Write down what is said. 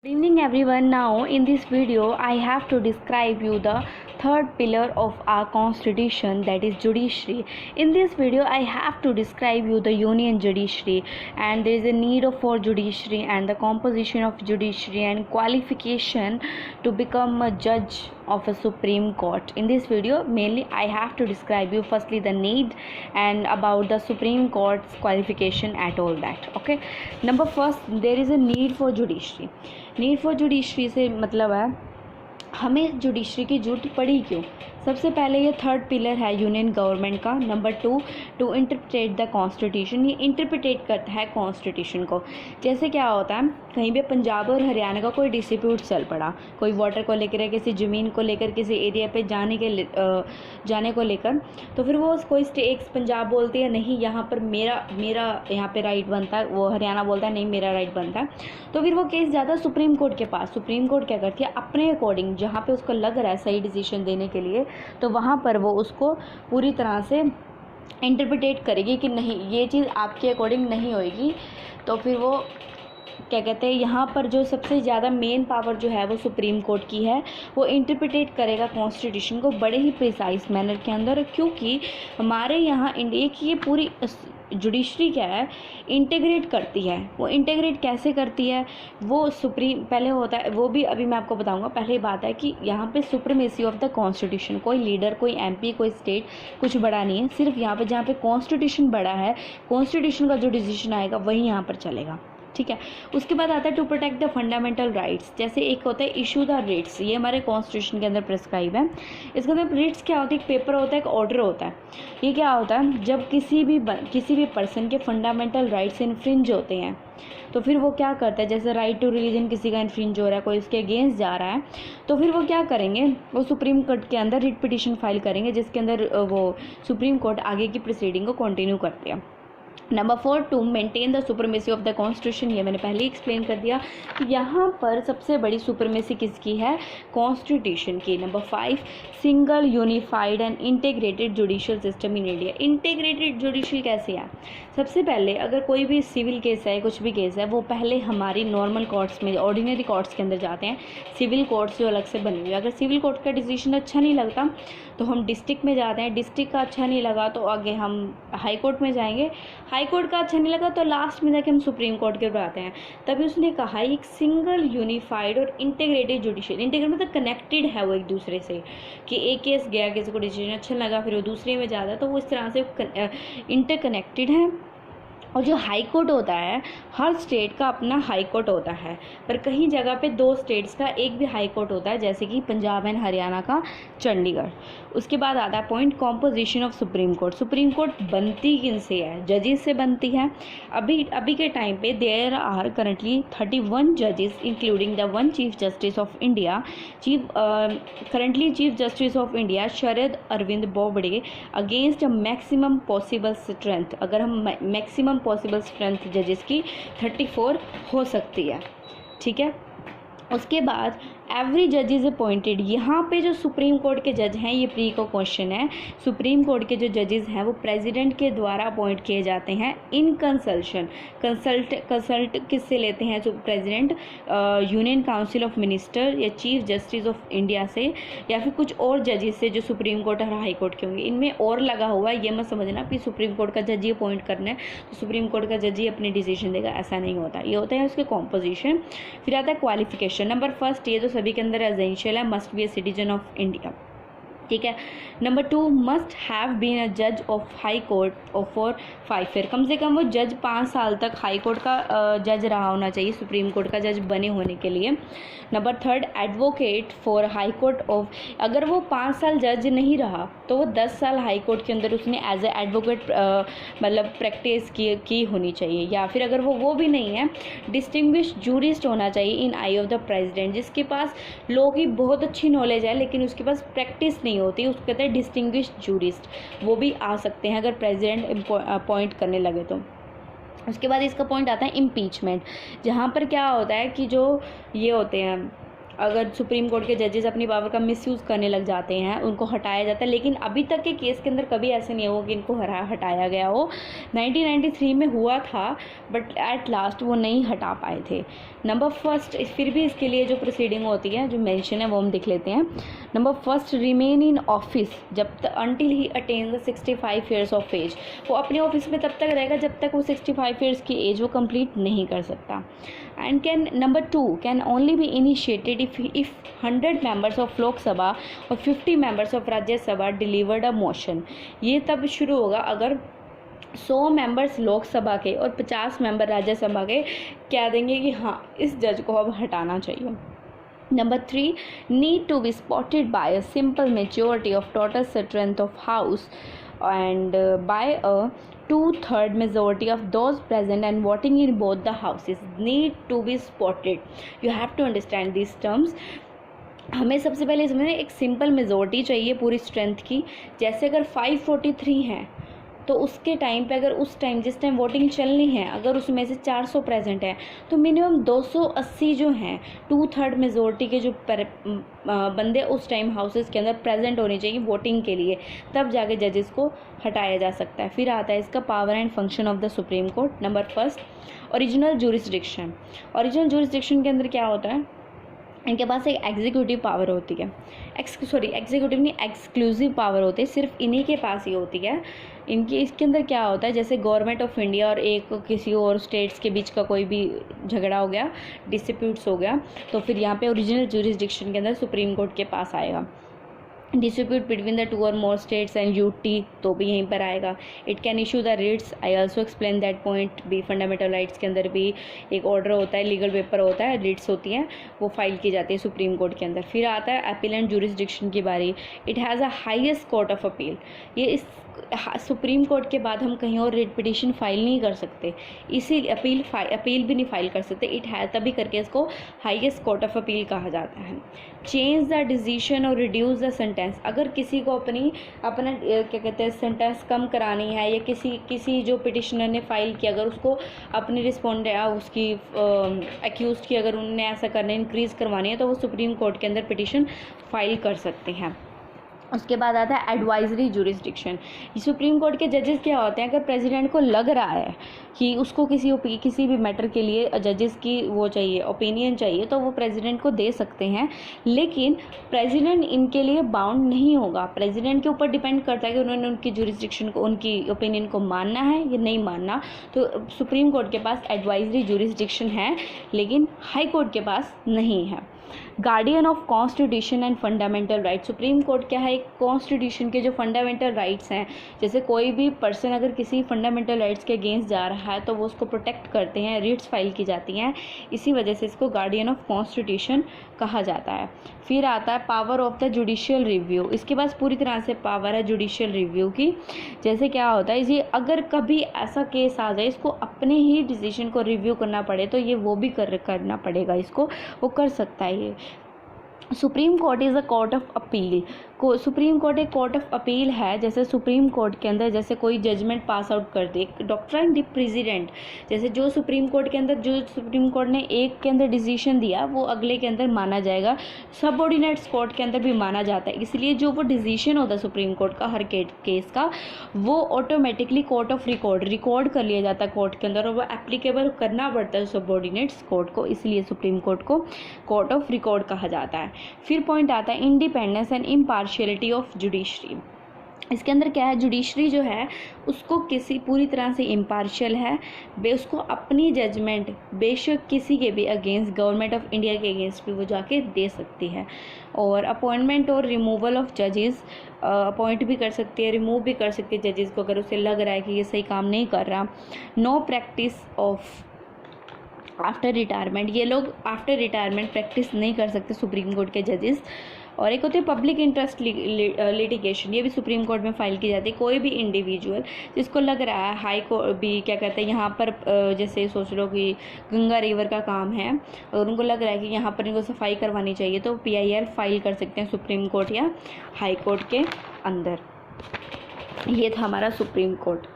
Good evening everyone. Now in this video I have to describe you the third pillar of our constitution, that is judiciary. In this video I have to describe you the union judiciary, and there is a need for judiciary and the composition of judiciary and qualification to become a judge of a Supreme Court. In this video mainly I have to describe you firstly the need and about the Supreme Court's qualification at all that. Okay, number first, there is a need for judiciary. Need for judiciary से मतलब है हमें judiciary की जरूरत पड़ी क्यों। सबसे पहले ये थर्ड पिलर है यूनियन गवर्नमेंट का। Number two interpret the constitution, ये इंटरप्रेट करता है कॉन्स्टिट्यूशन को। जैसे क्या होता है, कहीं भी पंजाब और हरियाणा का कोई डिस्प्यूट चल पड़ा, कोई वाटर को लेकर, किसी ज़मीन को लेकर, किसी एरिया पे जाने को लेकर, तो फिर वो कोई स्टेट्स पंजाब बोलती है नहीं यहाँ पर मेरा यहाँ पे राइट बनता है, वो हरियाणा बोलता है नहीं मेरा राइट बनता है, तो फिर वो केस जाता है सुप्रीम कोर्ट के पास। सुप्रीम कोर्ट क्या करती है, अपने अकॉर्डिंग जहाँ पे उसको लग रहा है सही डिसीजन देने के लिए, तो वहाँ पर वो उसको पूरी तरह से इंटरप्रिटेट करेगी कि नहीं ये चीज़ आपके अकॉर्डिंग नहीं होएगी। तो फिर वो क्या कहते हैं, यहाँ पर जो सबसे ज़्यादा मेन पावर जो है वो सुप्रीम कोर्ट की है। वो इंटरप्रिटेट करेगा कॉन्स्टिट्यूशन को बड़े ही प्रिसाइज मैनर के अंदर, क्योंकि हमारे यहाँ इंडिया की ये पूरी जुडिशरी क्या है, इंटीग्रेट करती है। वो इंटीग्रेट कैसे करती है, वो सुप्रीम पहले होता है, वो भी अभी मैं आपको बताऊंगा। पहले बात है कि यहाँ पे सुप्रीमेसी ऑफ द कॉन्स्टिट्यूशन, कोई लीडर, कोई एमपी, कोई स्टेट कुछ बड़ा नहीं है, सिर्फ यहाँ पे जहाँ पे कॉन्स्टिट्यूशन बड़ा है, कॉन्स्टिट्यूशन का जो डिसीजन आएगा वही यहाँ पर चलेगा। ठीक है, उसके बाद आता है to protect the fundamental rights. जैसे एक होता है इशू द रिट्स, ये हमारे कॉन्स्टिट्यूशन के अंदर प्रिस्क्राइब है। इसका मतलब रिट्स क्या होती है, एक पेपर होता है, एक ऑर्डर होता है। ये क्या होता है, जब किसी भी पर्सन के फंडामेंटल राइट्स इन्फ्रिंज होते हैं, तो फिर वो क्या करता है, जैसे राइट टू रिलीजन किसी का इन्फ्रिंज हो रहा है, कोई उसके अगेंस्ट जा रहा है, तो फिर वो क्या करेंगे, वो सुप्रीम कोर्ट के अंदर रिट पिटिशन फाइल करेंगे, जिसके अंदर वो सुप्रीम कोर्ट आगे की प्रोसीडिंग को कंटिन्यू करते हैं। Number 4, to maintain the supremacy of the constitution. ये मैंने पहले ही एक्सप्लेन कर दिया कि यहाँ पर सबसे बड़ी सुप्रीमेसी किसकी है, कॉन्स्टिट्यूशन की। Number 5, single unified and integrated judicial system in India. Integrated judicial कैसे है, सबसे पहले अगर कोई भी सिविल केस है, कुछ भी केस है, वो पहले हमारी नॉर्मल कोर्ट्स में, ऑर्डिनरी कोर्ट्स के अंदर जाते हैं। सिविल कोर्ट्स जो अलग से बनी हुई है, अगर सिविल कोर्ट का डिसीजन अच्छा नहीं लगता तो हम डिस्ट्रिक्ट में जाते हैं, डिस्ट्रिक्ट का अच्छा नहीं लगा तो आगे हम हाई कोर्ट में जाएंगे, हाई कोर्ट का अच्छा नहीं लगा तो लास्ट में जाके हम सुप्रीम कोर्ट के ऊपर आते हैं। तभी उसने कहा एक सिंगल यूनिफाइड और इंटीग्रेटेड जुडिशियल, इंटीग्रेटेड मतलब कनेक्टेड है वो एक दूसरे से, कि एक केस गया, किसी को डिसीजन अच्छा लगा, फिर वो दूसरे में जाता है, तो वो इस तरह से इंटरकनेक्टेड है। और जो हाई कोर्ट होता है, हर स्टेट का अपना हाई कोर्ट होता है, पर कहीं जगह पे 2 स्टेट्स का एक भी हाई कोर्ट होता है, जैसे कि पंजाब एंड हरियाणा का चंडीगढ़। उसके बाद आता है point composition of supreme court. Supreme court बनती किन से है, जजेस से बनती है। अभी के टाइम पे देयर आर करंटली 31 जजेस including the 1 chief justice of India. Currently chief justice of India Sharad Arvind Bobde against a maximum possible strength. अगर हम मैक्सिमम पॉसिबल स्ट्रेंथ जजेस की 34 हो सकती है, ठीक है। उसके बाद एवरी जज इज़ अपॉइंटेड। यहाँ पे जो सुप्रीम कोर्ट के जज हैं, ये प्री को क्वेश्चन है, सुप्रीम कोर्ट के जो जजेस हैं वो प्रेसिडेंट के द्वारा अपॉइंट किए जाते हैं इन कंसल्शन। कंसल्ट किससे लेते हैं जो president, union council of minister या चीफ जस्टिस ऑफ इंडिया से, या फिर कुछ और जजेस से जो सुप्रीम कोर्ट और हाई कोर्ट के होंगे। इनमें और लगा हुआ है, ये मत समझना कि सुप्रीम कोर्ट का जज ही अपॉइंट करना है तो सुप्रीम कोर्ट का जज ही अपनी डिसीजन देगा, ऐसा नहीं होता। ये होता है उसके कॉम्पोजिशन। फिर आता है क्वालिफिकेशन। नंबर फर्स्ट, ये तो सभी के अंदर एसेंशियल है, must be a citizen of India, ठीक है। Number 2, must have been a जज of high court for 5 year. कम से कम वो जज 5 साल तक हाई कोर्ट का जज रहा होना चाहिए, सुप्रीम कोर्ट का जज बने होने के लिए। Number 3, advocate for high court of, अगर वो 5 साल जज नहीं रहा तो वो 10 साल हाई कोर्ट के अंदर उसने एज ए एडवोकेट मतलब प्रैक्टिस की होनी चाहिए। या फिर अगर वो भी नहीं है, डिस्टिंग्विश जूरिस्ट होना चाहिए इन आई ऑफ द प्रेसिडेंट, जिसके पास लॉ की बहुत अच्छी नॉलेज है लेकिन उसके पास प्रैक्टिस नहीं होती, उसको कहते हैं डिस्टिंग्विश जूरिस्ट। वो भी आ सकते हैं अगर प्रेसिडेंट अपॉइंट करने लगे तो। उसके बाद इसका पॉइंट आता है इम्पीचमेंट, जहाँ पर क्या होता है कि जो ये होते हैं अगर सुप्रीम कोर्ट के जजेस अपनी पावर का मिसयूज़ करने लग जाते हैं, उनको हटाया जाता है। लेकिन अभी तक के केस के अंदर कभी ऐसे नहीं हुआ कि इनको हटाया गया हो। 1993 में हुआ था, बट एट लास्ट वो नहीं हटा पाए थे। नंबर फर्स्ट, फिर भी इसके लिए जो प्रोसीडिंग होती है, जो मेंशन है, वो हम देख लेते हैं। Number first, remain in office जब तक until he attain the 65 years of age. वो अपने ऑफिस में तब तक रहेगा जब तक वो 65 ईयर्स की एज वो कंप्लीट नहीं कर सकता। And number 2 can only be initiated if 100 members of Lok Sabha और 50 members of Rajya Sabha delivered a motion. ये तब शुरू होगा अगर 100 मेंबर्स लोकसभा के और 50 मेंबर राज्यसभा के कह देंगे कि हाँ, इस जज को अब हटाना चाहिए। Number 3, need to be spotted by a simple majority of total strength of house and by a 2/3 majority of those present and voting in both the houses. Need to be spotted. You have to understand these terms. हमें सबसे पहले इसमें एक simple majority चाहिए पूरी strength की। जैसे अगर 543 हैं तो उसके टाइम पे अगर उस टाइम जिस टाइम वोटिंग चलनी है अगर उसमें से 400 प्रेजेंट है तो मिनिमम 280 जो हैं 2/3 मेजोरिटी के जो बंदे उस टाइम हाउसेस के अंदर प्रेजेंट होने चाहिए वोटिंग के लिए, तब जाके जजेस को हटाया जा सकता है। फिर आता है इसका power and function of the supreme court. Number first, original jurisdiction. Original jurisdiction के अंदर क्या होता है, इनके पास एक एग्जीक्यूटिव पावर होती है, एग्जीक्यूटिव नहीं, एक्सक्लूसिव पावर होती है, सिर्फ इन्हीं के पास ही होती है। इसके अंदर क्या होता है, जैसे गवर्नमेंट ऑफ इंडिया और एक किसी और स्टेट्स के बीच का कोई भी झगड़ा हो गया, डिस्प्यूट्स हो गया, तो फिर यहाँ पे ओरिजिनल ज्यूरिसडिक्शन के अंदर सुप्रीम कोर्ट के पास आएगा। डिस्प्यूट बिटवीन द 2 और मोर स्टेट्स एंड यूटी तो भी यहीं पर आएगा। It can issue the writs, I also explain that point भी। फंडामेंटल राइट्स के अंदर भी एक ऑर्डर होता है, लीगल पेपर होता है, रिट्स होती हैं, वो फाइल की जाती है सुप्रीम कोर्ट के अंदर। फिर आता है अपीलेंट ज्यूरिसडिक्शन की बारी। It has a highest court of appeal. ये इस सुप्रीम कोर्ट के बाद हम कहीं और रिट पिटिशन फाइल नहीं कर सकते, इसी अपील भी नहीं फाइल कर सकते। इट है तभी करके इसको हाईएस्ट कोर्ट ऑफ अपील कहा जाता है। चेंज द डिसीजन और रिड्यूस द सेंटेंस। अगर किसी को अपना क्या कहते हैं सेंटेंस कम करानी है, या किसी जो पिटिशनर ने फाइल किया अगर उसको अपनी उसकी एक्यूज की अगर उन्होंने ऐसा करना इंक्रीज़ करवानी है तो वो सुप्रीम कोर्ट के अंदर पिटिशन फाइल कर सकते हैं। उसके बाद आता है एडवाइजरी ज्यूरिसडिक्शन। सुप्रीम कोर्ट के जजेस क्या होते हैं, अगर प्रेसिडेंट को लग रहा है कि उसको किसी भी मैटर के लिए जजेस की वो चाहिए, ओपिनियन चाहिए, तो वो प्रेसिडेंट को दे सकते हैं। लेकिन प्रेसिडेंट इनके लिए बाउंड नहीं होगा, प्रेसिडेंट के ऊपर डिपेंड करता है कि उन्होंने उनकी ज्यूरिसडिक्शन को, उनकी ओपिनियन को मानना है या नहीं मानना। तो सुप्रीम कोर्ट के पास एडवाइजरी ज्यूरिसडिक्शन है, लेकिन हाई कोर्ट के पास नहीं है। Guardian of constitution and fundamental right. Supreme court क्या है, एक कॉन्स्टिट्यूशन के जो फंडामेंटल राइट्स हैं, जैसे कोई भी पर्सन अगर किसी फंडामेंटल राइट्स के अगेंस्ट जा रहा है तो वो उसको प्रोटेक्ट करते हैं, रिट्स फाइल की जाती हैं, इसी वजह से इसको गार्डियन ऑफ कॉन्स्टिट्यूशन कहा जाता है। फिर आता है power of the judicial review. इसके पास पूरी तरह से पावर है जुडिशियल रिव्यू की। जैसे क्या होता है, ये अगर कभी ऐसा केस आ जाए इसको अपने ही डिसीजन को रिव्यू करना पड़े तो ये वो भी करना पड़ेगा, इसको वो कर सकता है। ये supreme court is a court of appeal. Supreme court एक कोर्ट ऑफ अपील है। जैसे सुप्रीम कोर्ट के अंदर जैसे कोई जजमेंट पास आउट कर दे, डॉक्ट्राइन द प्रेसिडेंट, जैसे जो सुप्रीम कोर्ट के अंदर जो सुप्रीम कोर्ट ने एक के अंदर डिसीजन दिया वो अगले के अंदर माना जाएगा, सबऑर्डिनेट्स कोर्ट के अंदर भी माना जाता है। इसलिए जो वो डिसीजन होता है सुप्रीम कोर्ट का हर केस का, वो ऑटोमेटिकली कोर्ट ऑफ रिकॉर्ड कर लिया जाता है कोर्ट के अंदर, और वो एप्लीकेबल करना पड़ता है सबऑर्डिनेट्स कोर्ट को, इसलिए सुप्रीम कोर्ट को कोर्ट ऑफ रिकॉर्ड कहा जाता है। फिर पॉइंट आता है independence and impartiality of judiciary. इसके अंदर क्या है, जुडिशरी जो है उसको पूरी तरह से इम्पार्शियल है, उसको अपनी जजमेंट बेशक किसी के भी अगेंस्ट, गवर्नमेंट ऑफ इंडिया के अगेंस्ट भी वो जाके दे सकती है। और अपॉइंटमेंट और रिमूवल ऑफ जजेस, अपॉइंट भी कर सकती है, रिमूव भी कर सकती है जजेस को अगर उसे लग रहा है कि ये सही काम नहीं कर रहा। Know practice of after retirement, ये लोग आफ्टर रिटायरमेंट प्रैक्टिस नहीं कर सकते सुप्रीम कोर्ट के जजेस। और एक होते हैं पब्लिक इंटरेस्ट लिटिगेशन, ये भी सुप्रीम कोर्ट में फाइल की जाती है। कोई भी इंडिविजुअल जिसको लग रहा है हाई कोर्ट भी क्या कहते हैं यहाँ पर, जैसे सोच लो कि गंगा रिवर का काम है और उनको लग रहा है कि यहाँ पर इनको सफाई करवानी चाहिए तो PIL फाइल कर सकते हैं सुप्रीम कोर्ट या हाई कोर्ट के अंदर। ये था हमारा सुप्रीम कोर्ट।